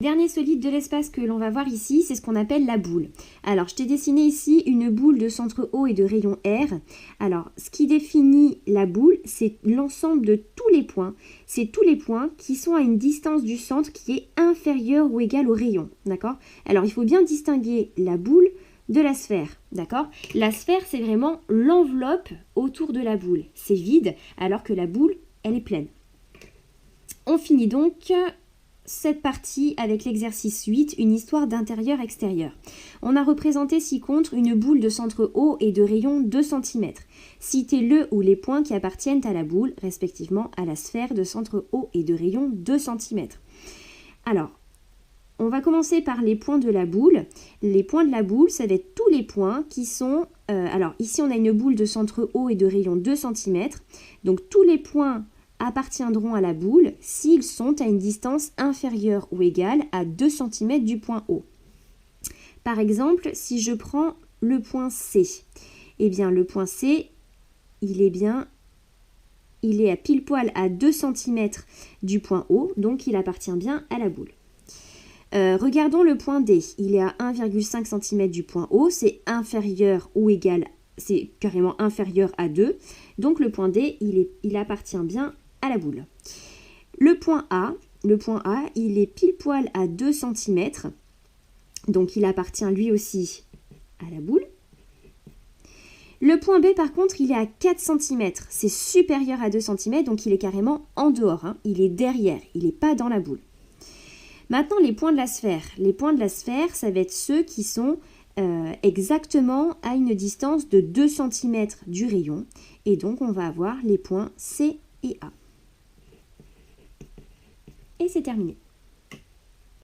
Dernier solide de l'espace que l'on va voir ici, c'est ce qu'on appelle la boule. Alors, je t'ai dessiné ici une boule de centre O et de rayon R. Alors, ce qui définit la boule, c'est l'ensemble de tous les points. C'est tous les points qui sont à une distance du centre qui est inférieure ou égale au rayon. D'accord? Alors, il faut bien distinguer la boule de la sphère. D'accord? La sphère, c'est vraiment l'enveloppe autour de la boule. C'est vide, alors que la boule, elle est pleine. On finit donc cette partie avec l'exercice 8, une histoire d'intérieur-extérieur. On a représenté ci-contre une boule de centre O et de rayon 2 cm. Citez le ou les points qui appartiennent à la boule, respectivement à la sphère de centre O et de rayon 2 cm. Alors, on va commencer par les points de la boule. Les points de la boule, ça va être tous les points qui sont... alors, ici, on a une boule de centre O et de rayon 2 cm. Donc, tous les points appartiendront à la boule s'ils sont à une distance inférieure ou égale à 2 cm du point O. Par exemple, si je prends le point C, eh bien le point C, il est à pile poil à 2 cm du point O, donc il appartient bien à la boule. Regardons le point D, il est à 1,5 cm du point O, c'est inférieur ou égal, c'est carrément inférieur à 2, donc le point D, il appartient bien à la boule. Le point A, il est pile poil à 2 cm, donc il appartient lui aussi à la boule. Le point B, par contre, il est à 4 cm, c'est supérieur à 2 cm, donc il est carrément en dehors, hein. Il est derrière, il n'est pas dans la boule. Maintenant, les points de la sphère. Les points de la sphère, ça va être ceux qui sont exactement à une distance de 2 cm du rayon, et donc on va avoir les points C et A. Et c'est terminé.